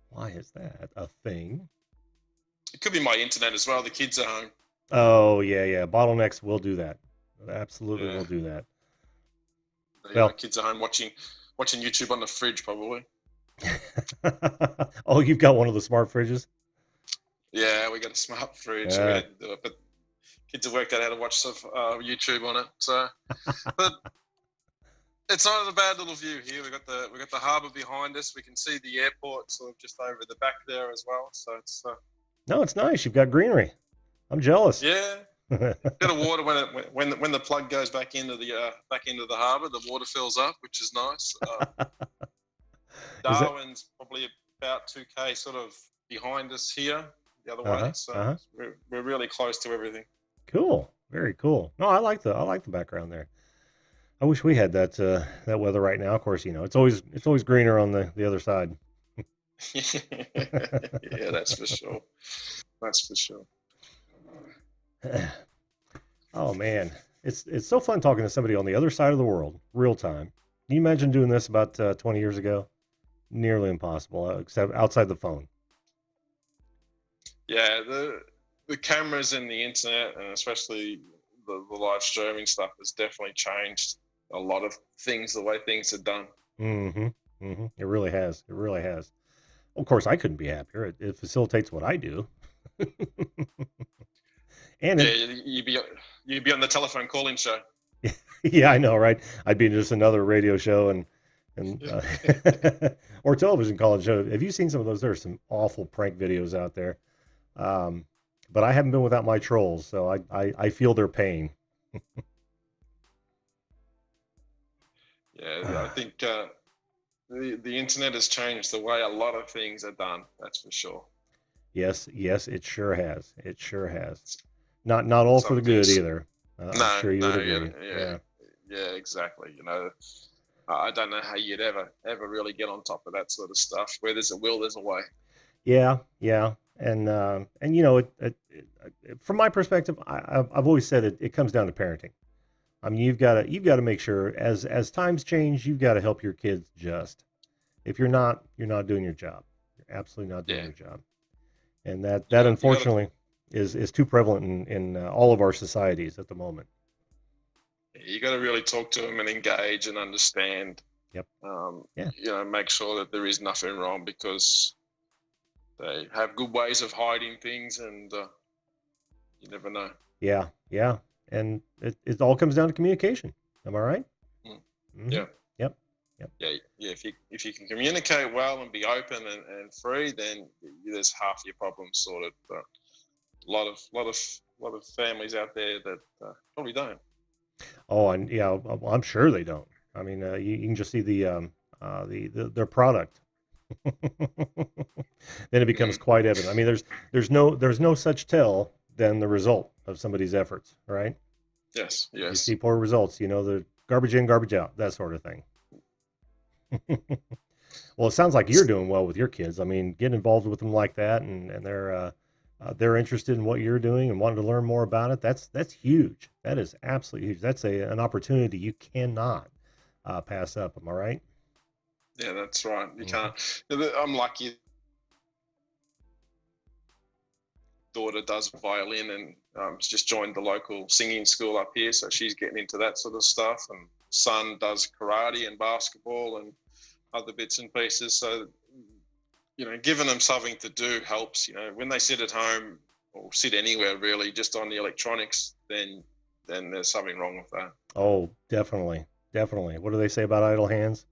Why is that a thing? It could be my internet as well. The kids are home. Oh, yeah, yeah. Bottlenecks will do that. Absolutely Yeah, will do that. the Well, kids are home watching YouTube on the fridge probably. oh, you've got one of the smart fridges? Yeah, we got a smart fridge, so we Uh, had to do it. But kids have worked out how to watch some YouTube on it. So, but it's not a bad little view here. We got the harbour behind us. We can see the airport sort of just over the back there as well. So it's no, it's nice. You've got greenery. I'm jealous. yeah, bit of water when the plug goes back into the harbour. The water fills up, which is nice. Is it? Darwin's probably about 2K sort of behind us here, the other way. Uh-huh. So Uh-huh. we're really close to everything. Cool. Very cool. No, I like the background there. I wish we had that weather right now. Of course, it's always greener on the other side. Yeah, that's for sure. That's for sure. Oh man, it's so fun talking to somebody on the other side of the world, real time. Can you imagine doing this about 20 years ago? Nearly impossible, except outside the phone. Yeah, the cameras and the internet, and especially the live streaming stuff, has definitely changed a lot of things, the way things are done. Mm-hmm. Mm-hmm. It really has. It really has. Of course, I couldn't be happier. It facilitates what I do, and Yeah, it. you'd be on the telephone calling show. Yeah, I know, right? I'd be in just another radio show and or television call show. Have you seen some of those? There are some awful prank videos out there. Um, but I haven't been without my trolls, so I feel their pain. Yeah, I think the internet has changed the way a lot of things are done. That's for sure. Yes, yes, it sure has. It sure has. Not all for Some the good things, either. I'm no, sure you would no, yeah, agree. yeah, Yeah. yeah, exactly. I don't know how you'd ever really get on top of that sort of stuff. Where there's a will, there's a way. Yeah, yeah, and from my perspective, I've always said it comes down to parenting. I mean, you've got to make sure as times change, you've got to help your kids adjust. If you're not doing your job. You're absolutely not doing Yeah, your job, and that you that got you got to unfortunately is too prevalent in all of our societies at the moment. you got to really talk to them and engage and understand. Yep. Yeah. Make sure that there is nothing wrong because they have good ways of hiding things, and you never know. Yeah. Yeah. And it all comes down to communication. Am I right? Mm. Hmm. Yeah. Yep. Yep. Yeah, yeah. If you can communicate well and be open and free, then there's half your problems sorted. But a lot of families out there that probably don't. Oh, and yeah, I'm sure they don't. I mean, you can just see their product. Then it becomes Mm. quite evident. I mean, there's no such tell than the result of somebody's efforts, right? Yes, You see yes. poor results, the garbage in, garbage out, that sort of thing. Well, it sounds like you're doing well with your kids. I mean, getting involved with them like that, and they're interested in what you're doing and wanting to learn more about it. That's huge. That is absolutely huge. That's an opportunity you cannot pass up. Am I right? Yeah, that's right. You Hmm. can't. I'm lucky. Daughter does violin and just joined the local singing school up here, so she's getting into that sort of stuff. And son does karate and basketball and other bits and pieces. So giving them something to do helps. When they sit at home or sit anywhere really, just on the electronics, then there's something wrong with that. Oh, definitely, definitely. What do they say about idle hands?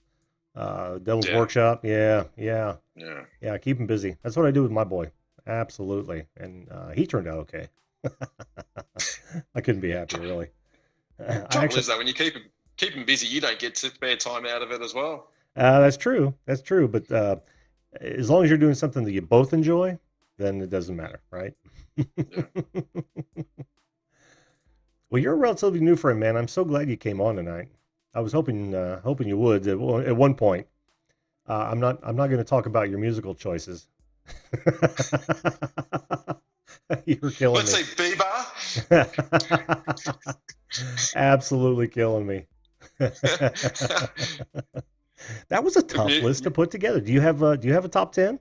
Devil's Yeah, workshop. Yeah, yeah, yeah. yeah. Keep him busy. That's what I do with my boy. Absolutely, and he turned out okay. I couldn't be happier, really. I Trouble actually, is though, when you keep them busy, you don't get spare time out of it as well. that's true. That's true. But as long as you're doing something that you both enjoy, then it doesn't matter, right? Yeah. Well, you're a relatively new friend, man. I'm so glad you came on tonight. I was hoping you would at one point. I'm not going to talk about your musical choices. You're killing Let's me. say Bieber. Absolutely killing me. That was a tough list to put together. Do you have a top 10?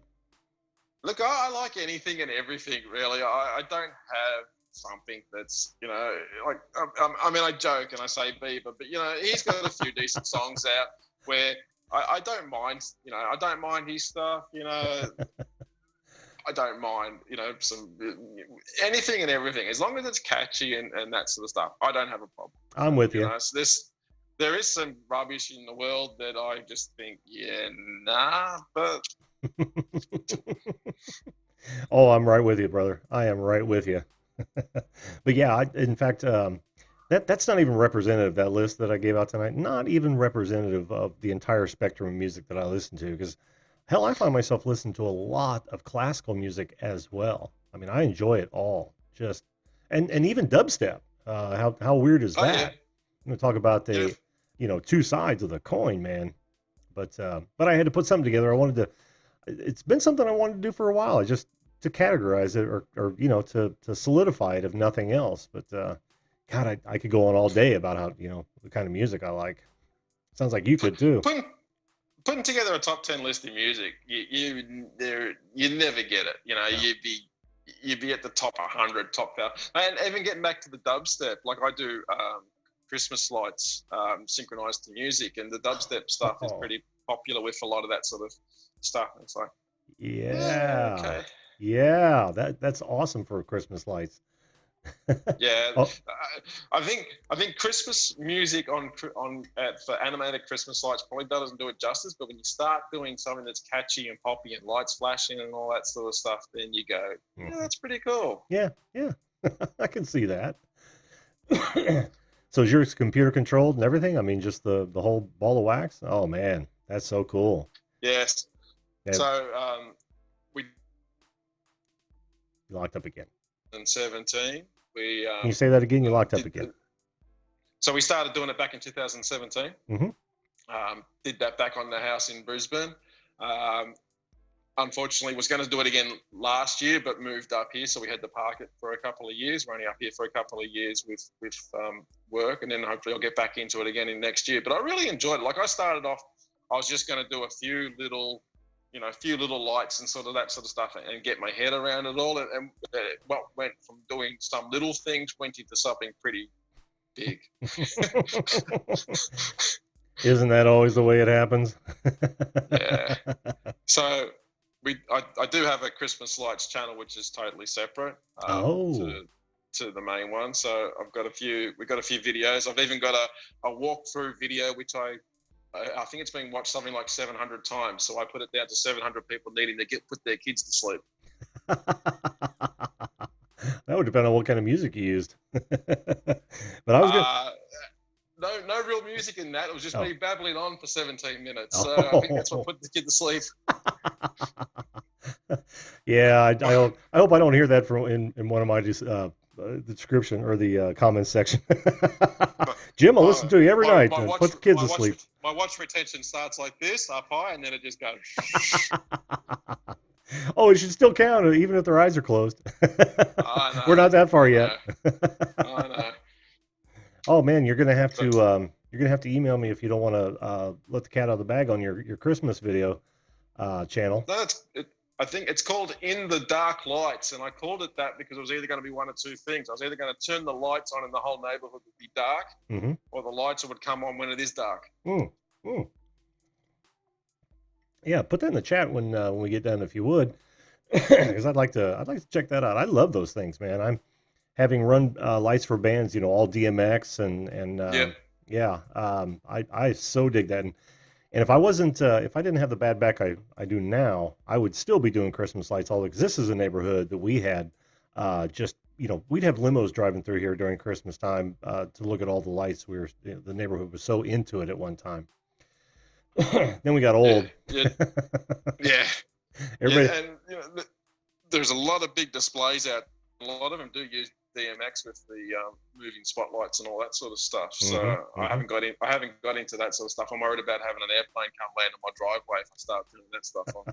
Look, I like anything and everything, really. I don't have something that's, like, I mean, I joke and I say Bieber, but, he's got a few decent songs out where I don't mind, I don't mind his stuff, I don't mind, some anything and everything. As long as it's catchy and that sort of stuff, I don't have a problem. I'm with you. So there is some rubbish in the world that I just think, yeah, nah, but Oh, I'm right with you, brother. I am right with you. But yeah, in fact, that's not even representative, that list that I gave out tonight. Not even representative of the entire spectrum of music that I listen to. Because hell, I find myself listening to a lot of classical music as well. I mean, I enjoy it all. Just and even dubstep. How weird is oh yeah, that? I'm gonna talk about yeah. the two sides of the coin, man. But I had to put something together. I wanted to. It's been something I wanted to do for a while. I just to categorize it or to solidify it if nothing else. But God, I could go on all day about how the kind of music I like. Sounds like you Put, could too. putting putting together a top 10 list of music, you never get it. No. You'd be at the top 100, top 1,000, and even getting back to the dubstep, like I do Christmas lights synchronized to music, and the dubstep stuff is Oh, pretty popular with a lot of that sort of stuff. And it's like, yeah, yeah, okay. yeah. That's awesome for Christmas lights. Yeah, Oh, I think Christmas music for animated Christmas lights probably doesn't do it justice. But when you start doing something that's catchy and poppy and lights flashing and all that sort of stuff, then you go, yeah, mhm. that's pretty cool. Yeah, yeah. I can see that. So is yours computer controlled and everything? I mean, just the whole ball of wax? Oh man, that's so cool. Yes. Yeah, So we you locked up again. in 17 we Can you say that again? You locked up did again. so we started doing it back in 2017. Hmm. Did that back on the house in Brisbane. Um, Unfortunately, was going to do it again last year, but moved up here, so we had to park it for a couple of years. We're only up here for a couple of years with work, and then hopefully I'll get back into it again in next year. But I really enjoyed it. Like I started off, I was just going to do a few little lights and sort of that sort of stuff, and get my head around it all. And what went from doing some little things went into something pretty big. Isn't that always the way it happens? Yeah. So I do have a Christmas lights channel which is totally separate Oh, to the main one. So we've got a few videos. I've even got a walkthrough video which I think it's been watched something like 700 times. So I put it down to 700 people needing to put their kids to sleep. that would depend on what kind of music you used. But I was gonna. Uh, no real music in that. It was just Oh, me babbling on for 17 minutes. So I think that's what oh, put the kid to sleep. Yeah, I hope I don't hear that from in one of my the description or the comments section. But Jim, I listen to you every night my and watch put the kids to sleep. my watch retention starts like this, up high, and then it just goes. Oh, it should still count even if their eyes are closed. I We're know, not that far I yet. know, I know. Oh man, you're gonna have But to email me if you don't want to let the cat out of the bag on your Christmas video channel. that's it. I think it's called In the Dark Lights, and I called it that because it was either going to be one of two things. I was either going to turn the lights on and the whole neighborhood would be dark, Mm-hmm. or the lights would come on when it is dark. Mm. Mm. Yeah, put that in the chat when we get done if you would, because I'd like to check that out. I love those things, man. I'm having run lights for bands, all DMX and Yeah, yeah, I so dig that. And if I wasn't, if I didn't have the bad back I do now, I would still be doing Christmas lights all because this is a neighborhood that we had just, we'd have limos driving through here during Christmas time to look at all the lights. The neighborhood was so into it at one time. Then we got yeah, old. yeah, yeah, Everybody, yeah. And there's a lot of big displays out. A lot of them do use DMX with the moving spotlights and all that sort of stuff. So I haven't got into that sort of stuff. I'm worried about having an airplane come land on my driveway if I start doing that stuff on.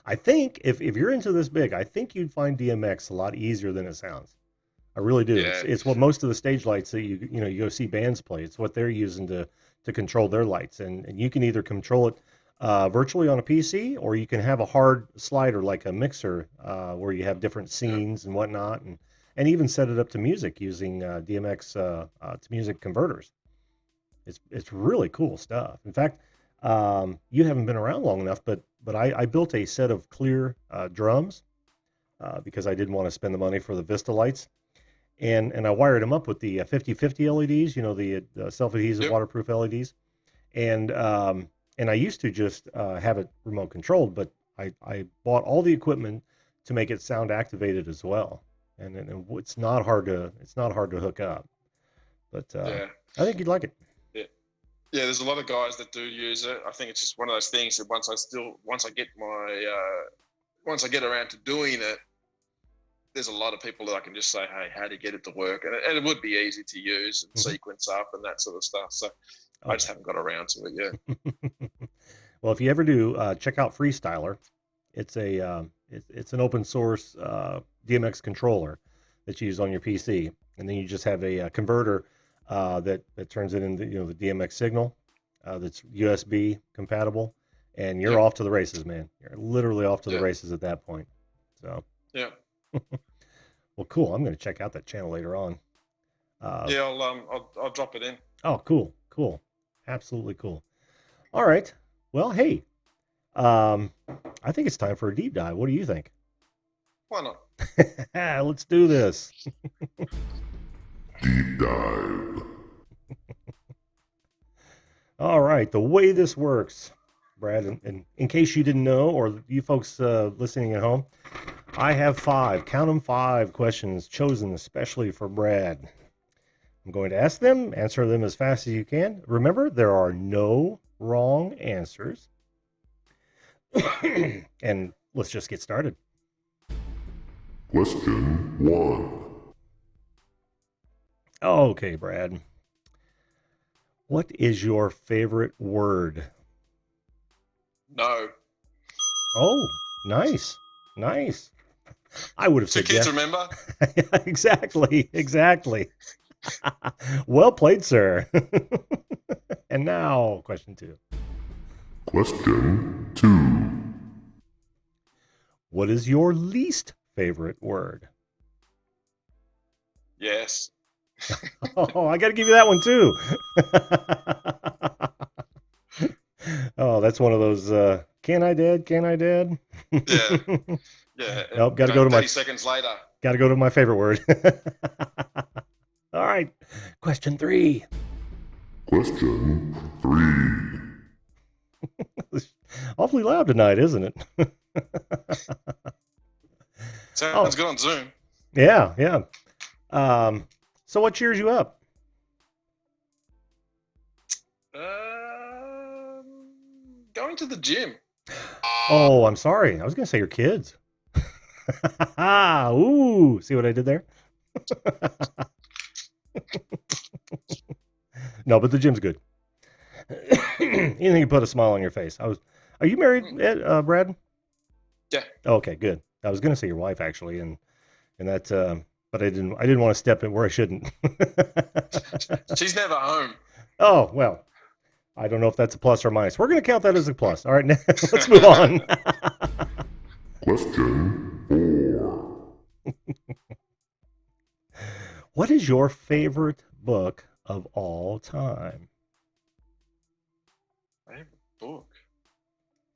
I think if you're into this big, I think you'd find DMX a lot easier than it sounds. I really do. Yeah, It's what most of the stage lights that you go see bands play. It's what they're using to control their lights, and you can either control it virtually on a PC, or you can have a hard slider like a mixer where you have different scenes and whatnot, and even set it up to music using DMX to music converters. It's really cool stuff. In fact, you haven't been around long enough, but I built a set of clear drums because I didn't want to spend the money for the Vista lights. And I wired them up with the 50/50 LEDs, the self-adhesive yep, waterproof LEDs. And I used to just have it remote controlled, but I bought all the equipment to make it sound activated as well. And it's not hard to hook up. But yeah, I think you'd like it. yeah. Yeah, there's a lot of guys that do use it. I think it's just one of those things that once I get around to doing it, there's a lot of people that I can just say, hey, how do you get it to work? And it would be easy to use and sequence up and that sort of stuff. So I just haven't got around to it yet. Well, if you ever do, check out Freestyler. It's it's an open source DMX controller that you use on your PC, and then you just have a converter that turns it into the DMX signal that's USB compatible, and you're off to the races, man. You're literally off to the races at that point. So yeah. Well, cool. I'm going to check out that channel later on. Yeah, I'll drop it in. Oh, cool. Absolutely cool. All right. Well, hey, I think it's time for a deep dive. What do you think? Why not? Let's do this. Deep dive. All right. The way this works, Brad, and in case you didn't know, or you folks listening at home, I have 5 questions chosen especially for Brad. I'm going to ask them, answer them as fast as you can. Remember, there are no wrong answers. And let's just get started. Question 1. Okay, Brad. What is your favorite word? No. Oh, nice. I would have Two said kids, yes. remember? Exactly. Well played, sir. And now, question 2. Question 2. What is your least favorite word? Yes. Oh, I got to give you that one too. Oh, that's one of those. Can I, Dad? Yeah. Yeah. Nope. Got to go to 30 seconds later. Got to go to my favorite word. All right. Question 3. Question 3. Awfully loud tonight, isn't it? Sounds good on Zoom. Yeah. So what cheers you up? Going to the gym. Oh, I'm sorry. I was going to say your kids. Ooh, see what I did there? No, but the gym's good. Anything to put a smile on your face. Are you married, Brad? Yeah. Okay, good. I was going to say your wife actually, and that, but I didn't want to step in where I shouldn't. She's never home. Oh well, I don't know if that's a plus or minus. We're going to count that as a plus. All right, now, let's move on. Question 4. What is your favorite book of all time? Favorite book.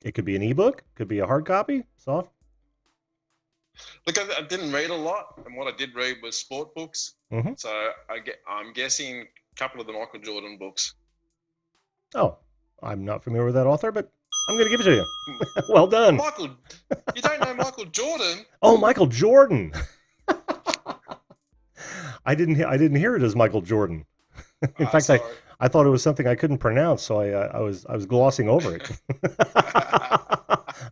It could be an ebook, could be a hard copy, soft. Look, I didn't read a lot, and what I did read was sport books. Mm-hmm. So I'm guessing a couple of the Michael Jordan books. Oh, I'm not familiar with that author, but I'm going to give it to you. Well done. Michael, you don't know Michael Jordan? Oh, Michael Jordan. I didn't hear it as Michael Jordan. In fact, sorry. I thought it was something I couldn't pronounce, so I was glossing over it.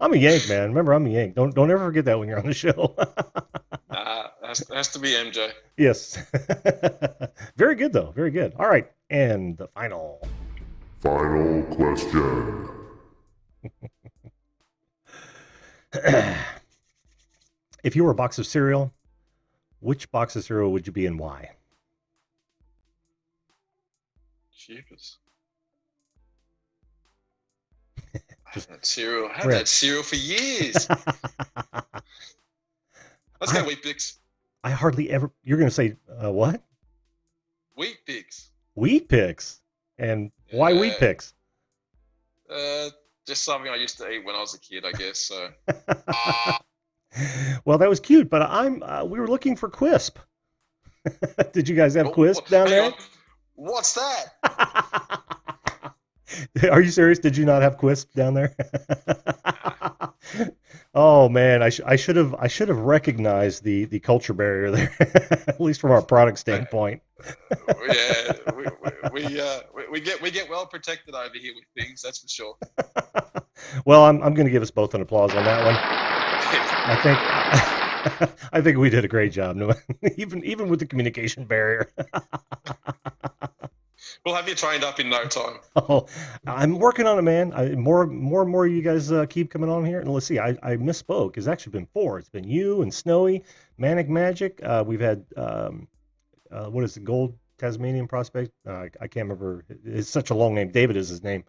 I'm a Yank, man. Remember, I'm a Yank. Don't ever forget that when you're on the show. Has to be MJ. Yes. Very good though. Very good. All right, and the final question. If you were a box of cereal, which box of cereal would you be and why? Jeepers. Had that cereal for years. Let's go Wheat Bix. I hardly ever. You're going to say what? Wheat Bix. Wheat Pix. And why Wheat Pix? Just something I used to eat when I was a kid, I guess. So. Well, that was cute, but we were looking for Quisp. Did you guys have Quisp down there? What's that? Are you serious? Did you not have Quisp down there? Oh man, I should have recognized the culture barrier there, at least from our product standpoint. Yeah, we get well protected over here with things, that's for sure. Well, I'm going to give us both an applause on that one. I think we did a great job, even with the communication barrier. We'll have you trained up in no time. Oh, I'm working on it, man. More and more you guys keep coming on here. And let's see, I misspoke. It's actually been 4. It's been you and Snowy, Manic Magic. We've had, what is it, Gold Tasmanian Prospect? I can't remember. It's such a long name. David is his name.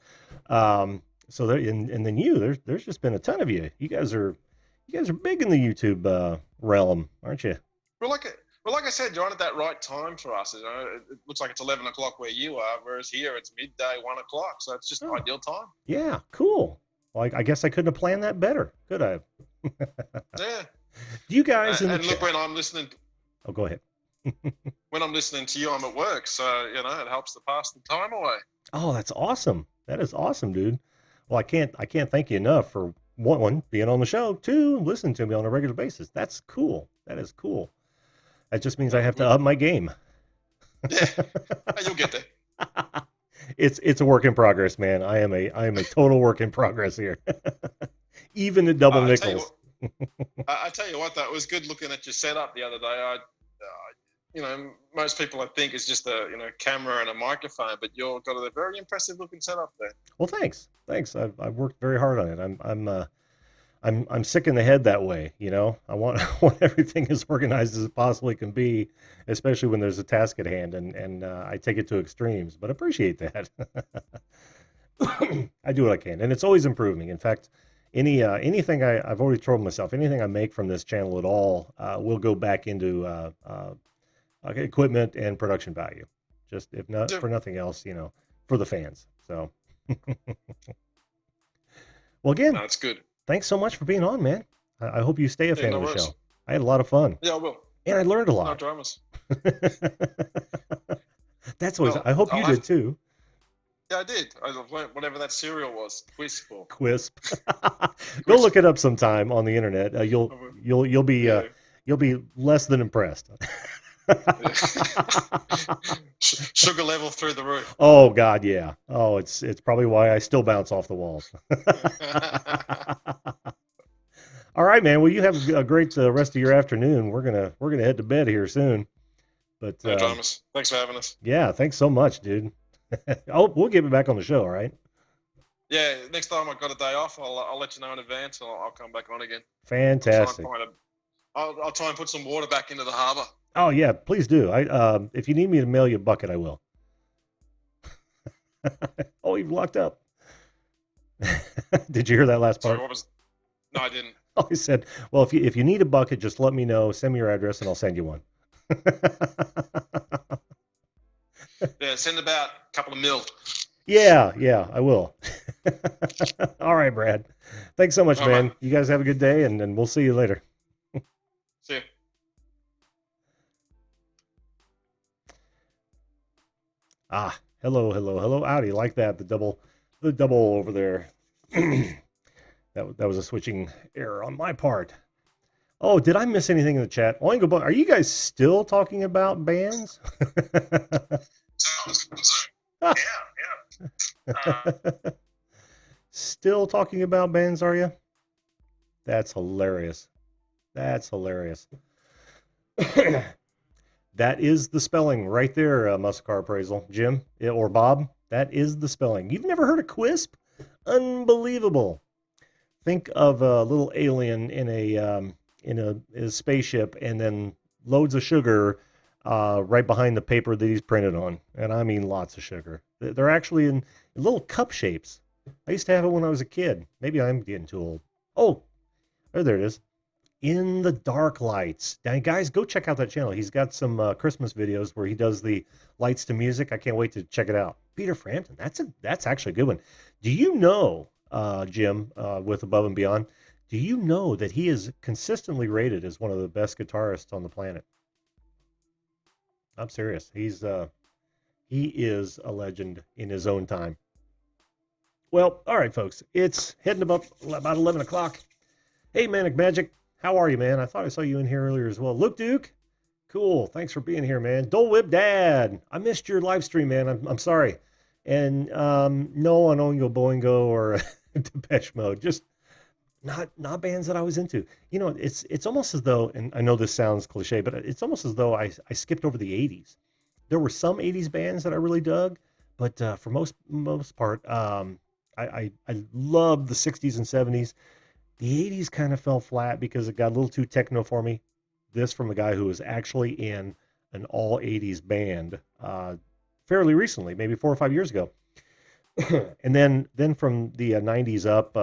So there, and then you, there's just been a ton of you. You guys are big in the YouTube realm, aren't you? Well, like I said, you're on at that right time for us. You know, it looks like it's 11 o'clock where you are, whereas here it's midday, 1 o'clock. So it's just ideal time. Yeah, cool. Well, I guess I couldn't have planned that better, could I? Yeah. You guys in the and chat. Look, when I'm listening. Oh, go ahead. When I'm listening to you, I'm at work, so it helps to pass the time away. Oh, that's awesome. That is awesome, dude. Well, I can't thank you enough for one being on the show, 2 listening to me on a regular basis. That's cool. That is cool. That just means I have to up my game. Yeah, you'll get there. It's a work in progress, man. I am a total work in progress here. Even at double nickels. I tell you what, that was good looking at your setup the other day. Most people I think is just a camera and a microphone, but you've got a very impressive looking setup there. Well, thanks. I've worked very hard on it. I'm sick in the head that way, I want everything as organized as it possibly can be, especially when there's a task at hand, and I take it to extremes, but I appreciate that. I do what I can, and it's always improving. In fact, anything I've already told myself, anything I make from this channel at all will go back into equipment and production value, just if not for nothing else, for the fans. So, well, again, that's good. Thanks so much for being on, man. I hope you stay a fan of the show. I had a lot of fun. Yeah, I will. And I learned a lot. No dramas. That's always. I hope you did too. Yeah, I did. I learned whatever that cereal was. Quisp. Go look it up sometime on the internet. You'll be less than impressed. Sugar level through the roof. Oh God, yeah. Oh, it's probably why I still bounce off the walls. All right, man. Well, you have a great rest of your afternoon. We're gonna head to bed here soon. But No dramas. Thanks for having us. yeah, thanks so much, dude. Oh, we'll get you back on the show, all right? Yeah, next time I've got a day off, I'll let you know in advance. I'll come back on again. Fantastic. I'll try and put some water back into the harbour. Oh yeah, please do. If you need me to mail you a bucket, I will. Oh, you've locked up. Did you hear that last part? Sorry, what was? No, I didn't. Oh, he said, "Well, if you need a bucket, just let me know. Send me your address, and I'll send you one." Yeah, send about a couple of mil. Yeah, I will. All right, Brad. Thanks so much, All right, man. You guys have a good day, and we'll see you later. see you. Ah, hello. Howdy, like that? The double over there. That was a switching error on my part. Oh, did I miss anything in the chat? Oingo, are you guys still talking about bands? Still talking about bands, are you? That's hilarious. That's hilarious. That is the spelling right there, Muscar Appraisal. Jim or Bob, that is the spelling. You've never heard of Quisp? Unbelievable. Think of a little alien in a spaceship, and then loads of sugar right behind the paper that he's printed on. And I mean lots of sugar. They're actually in little cup shapes. I used to have it when I was a kid. Maybe I'm getting too old. Oh, there it is. In the Dark Lights. Now, guys, go check out that channel. He's got some Christmas videos where he does the lights to music. I can't wait to check it out. Peter Frampton, that's actually a good one. Do you know, Jim, with Above and Beyond, do you know that he is consistently rated as one of the best guitarists on the planet? I'm serious. He is a legend in his own time. Well, all right, folks. It's heading about 11 o'clock. Hey, Manic Magic. How are you, man? I thought I saw you in here earlier as well. Luke Duke. Cool. Thanks for being here, man. Dole Whip Dad. I missed your live stream, man. I'm sorry. And no on Oingo Boingo or Depeche Mode. Just not bands that I was into. You know, it's almost as though, and I know this sounds cliche, but it's almost as though I skipped over the 80s. There were some 80s bands that I really dug, but for most part, I loved the 60s and 70s. The 80s kind of fell flat because it got a little too techno for me. This from a guy who was actually in an all 80s band fairly recently, maybe 4 or 5 years ago. And then from the 90s up,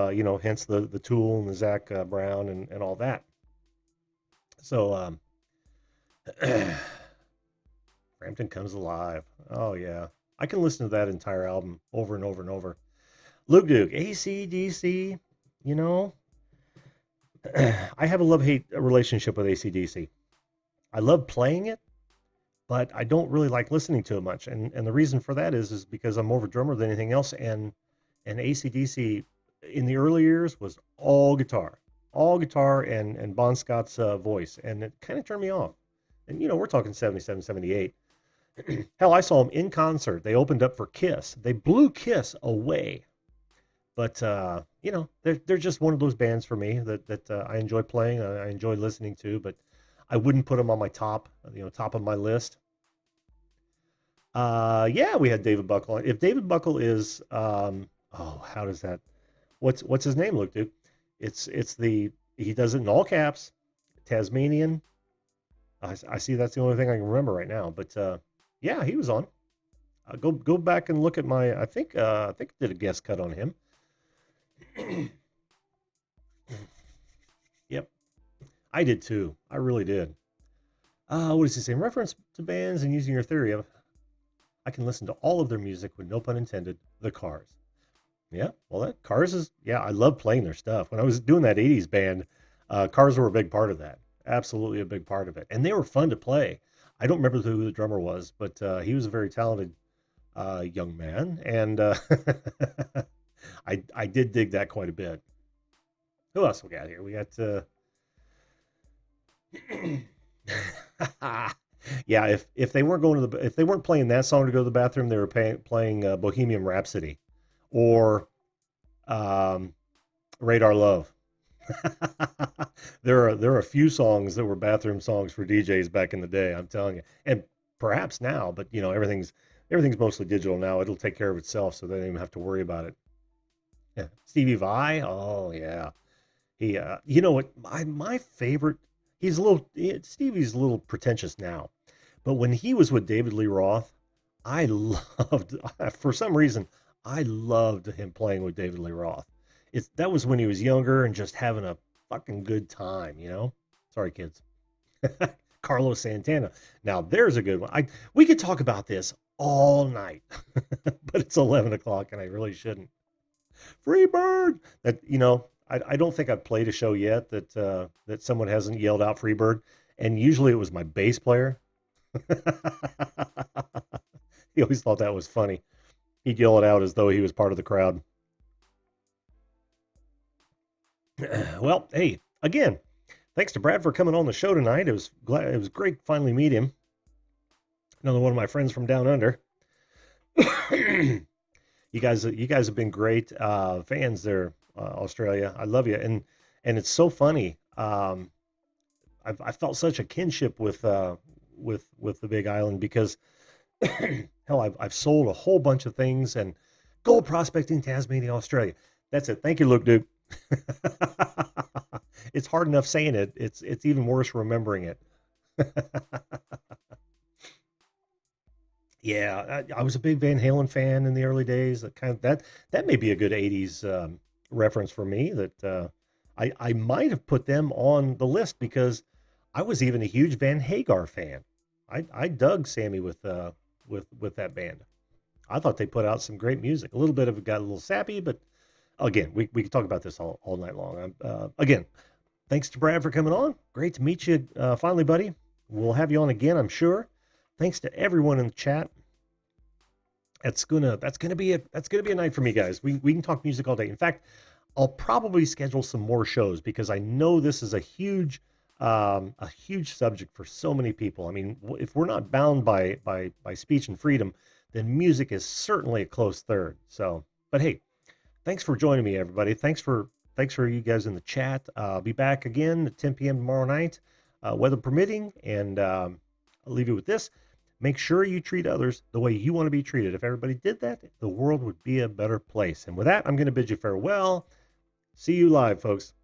hence the Tool and the Zach Brown and all that. So Frampton Comes Alive. Oh, yeah. I can listen to that entire album over and over and over. Luke Duke, AC/DC, you know. I have a love-hate relationship with AC/DC. I love playing it, but I don't really like listening to it much. And the reason for that is because I'm more of a drummer than anything else. And AC/DC in the early years was all guitar and Bon Scott's voice. And it kind of turned me off. And, we're talking 77, 78. Hell, I saw them in concert. They opened up for Kiss. They blew Kiss away. But, they're just one of those bands for me that I enjoy playing. I enjoy listening to, but I wouldn't put them on my top of my list. Yeah, we had David Buckle. If David Buckle is, how does that, what's his name, Luke, dude? He does it in all caps, Tasmanian. I see that's the only thing I can remember right now, but, yeah, he was on. Go back and look at I think I did a guest cut on him. Yep, I did too. I really did. What does he say? In reference to bands and using your theory of, I can listen to all of their music with no pun intended, the Cars. Yeah, well, that Cars is, yeah, I love playing their stuff. When I was doing that 80s band, Cars were a big part of that. Absolutely a big part of it. And they were fun to play. I don't remember who the drummer was, but he was a very talented young man. And I did dig that quite a bit. Who else we got here? We got yeah, if they weren't going to if they weren't playing that song to go to the bathroom, they were playing Bohemian Rhapsody or Radar Love. There are a few songs that were bathroom songs for DJs back in the day, I'm telling you. And perhaps now, but everything's mostly digital now. It'll take care of itself, so they don't even have to worry about it. Yeah. Stevie Vai, oh yeah. He you know what, my favorite, Stevie's a little pretentious now. But when he was with David Lee Roth, I loved for some reason I loved him playing with David Lee Roth. That was when he was younger and just having a fucking good time, you know? Sorry, kids. Carlos Santana. Now there's a good one. We could talk about this all night, but it's 11 o'clock and I really shouldn't. Freebird. I don't think I've played a show yet that someone hasn't yelled out Freebird, and usually it was my bass player. He always thought that was funny. He'd yell it out as though he was part of the crowd. Well, hey, again, thanks to Brad for coming on the show tonight. It was great to finally meet him. Another one of my friends from down under. You guys have been great fans there, Australia. I love you, and it's so funny. I felt such a kinship with the Big Island because hell, I've sold a whole bunch of things and gold prospecting, Tasmania, Australia. That's it. Thank you, Luke Duke. It's hard enough saying it. It's even worse remembering it. Yeah, I was a big Van Halen fan in the early days. That may be a good '80s reference for me. That I might have put them on the list because I was even a huge Van Hagar fan. I dug Sammy with that band. I thought they put out some great music. A little bit of it got a little sappy, but again, we could talk about this all night long. Again, thanks to Brad for coming on. Great to meet you finally, buddy. We'll have you on again, I'm sure. Thanks to everyone in the chat. That's gonna be a night for me, guys. We can talk music all day. In fact, I'll probably schedule some more shows because I know this is a huge subject for so many people. I mean, if we're not bound by speech and freedom, then music is certainly a close third. So, but hey, thanks for joining me, everybody. Thanks for you guys in the chat. I'll be back again at 10 p.m. tomorrow night, weather permitting, and I'll leave you with this. Make sure you treat others the way you want to be treated. If everybody did that, the world would be a better place. And with that, I'm going to bid you farewell. See you live, folks.